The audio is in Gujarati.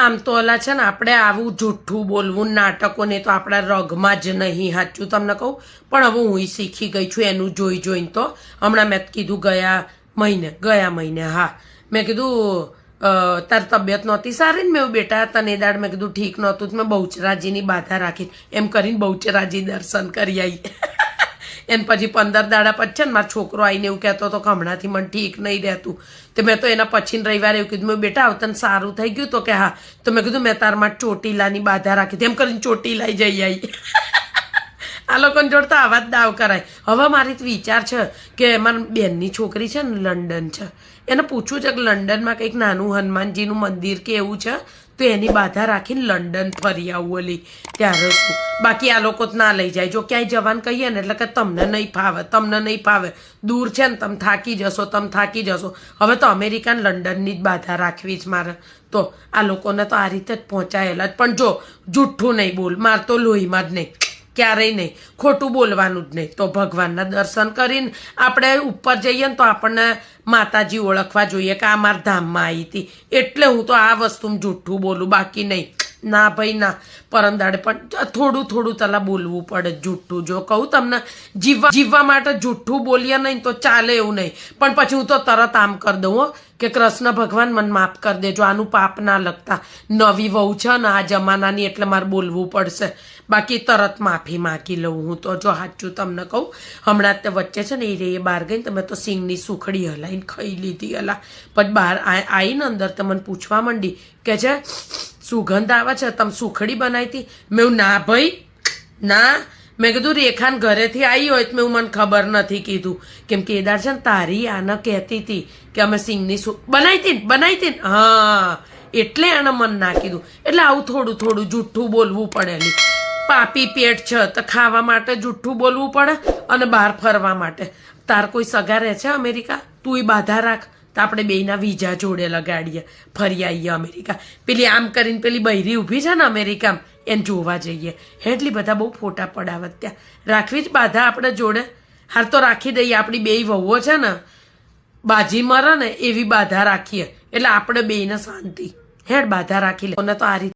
આમ તો ઓલા છે ને આપણે આવું જૂઠું બોલવું નાટકો ને તો આપણા રગમાં જ નહીં, સાચું તમને કહું. પણ હવે હું શીખી ગઈ છું એનું જોઈ જોઈને. તો હમણાં મેં કીધું ગયા મહિને હા મેં કીધું તાર તબિયત નહોતી સારી ને, મેં બેટા તને દાડ મેં કીધું ઠીક નહોતું, મેં બહુચરાજીની બાધા રાખી એમ કરીને બહુચરાજી દર્શન કરી આવી. એને પછી 15 દાડા પછી છે ને મારો છોકરો આવીને એવું કહેતો હતો કે હમણાંથી મને ઠીક નહીં રહેતું. તો મેં તો એના પછી રવિવારે એવું કીધું, મેં બેટા આવ તને સારું થઈ ગયું? તો કે હા. તો મેં કીધું મેં તારમાં ચોટીલાની બાધા રાખી એમ કરીને ચોટીલા જઈ આવી. આ લોકોને જોડતા આવા જ દાવ કરાય. હવે મારી વિચાર છે કે મારી બેનની છોકરી છે ને લંડન છે, એને પૂછવું છે કે લંડનમાં કંઈક નાનું હનુમાનજીનું મંદિર કે એવું છે, તો એની બાધા રાખીને લંડન ફરી આવું ઓલી ત્યારે શું. બાકી આ લોકો ના લઈ જાય. જો ક્યાંય જવાનું કહીએ ને એટલે કે તમને નહીં ફાવે, દૂર છે ને તમે થાકી જશો. હવે તો અમેરિકન લંડનની જ બાધા રાખવી જ મારે. તો આ લોકોને તો આ રીતે જ પહોંચાયેલા જ. પણ જો જૂઠું નહીં બોલ, માર તો લોહીમાં જ નહીં, ક્યારેય નહીં, ખોટું બોલવાનું જ નહીં. તો ભગવાનના દર્શન કરીને આપણે ઉપર જઈએ ને તો આપણને માતાજી ઓળખવા જોઈએ કે આ મારા ધામમાં આવી હતી, એટલે હું તો આ વસ્તુમાં જૂઠું બોલું, બાકી નહીં. ના ભાઈ ના. પરમદાડે પણ થોડું તલા બોલવું પડે જૂઠું. જો કહું તમને, જીવવા માટે જૂઠું બોલીએ નહીં તો ચાલે એવું નહીં. પણ પછી હું તો તરત આમ કરી દઉં હો કે કૃષ્ણ ભગવાન મને માફ કરી દેજો, આનું પાપ ના લગતા. નવી વહુ છે ને આ જમાનાની, એટલે મારે બોલવું પડશે. બાકી તરત માફી માગી લઉં હું તો. જો સાચું તમને કહું, હમણાં તે વચ્ચે છે ને એ બહાર ગઈ, તમે તો સિંગની સુખડી હલાઈને ખાઈ લીધી હલા. પછી બહાર આવીને અંદર તો મને પૂછવા માંડી કે છે સુગંધ આવે છે, તમે સુખડી બનાવી હતી? મેં ના ભાઈ ના. મેં કીધું રેખાન ઘરેથી આવી હોય તો મેં મને ખબર નથી કીધું, કેમ કે એદાર છે ને તારી આને કહેતી હતી કે અમે સિંગની બનાવી હતી ને હા, એટલે એને મન ના કીધું. એટલે આવું થોડું જૂઠું બોલવું પડેલી. પાપી પેટ છે તો ખાવા માટે જૂઠું બોલવું પડે અને બહાર ફરવા માટે. તાર કોઈ સગા રહે છે અમેરિકા? તું બાધા રાખ તો આપણે બેયના વિઝા જોડે લગાડીએ, ફરી આવીએ અમેરિકા. પેલી આમ કરીને પેલી બૈરી ઊભી છે ને અમેરિકામાં, એને જોવા જઈએ. એટલી બધા બહુ ફોટા પડાવત ત્યાં. રાખવી જ બાધા આપણે જોડે. હાર તો રાખી દઈએ. આપણી બેય વહુઓ છે ને બાજી મરે ને એવી બાધા રાખીએ, એટલે આપણે બેયને શાંતિ. હેડ બાધા રાખી લે. તો આ રીતે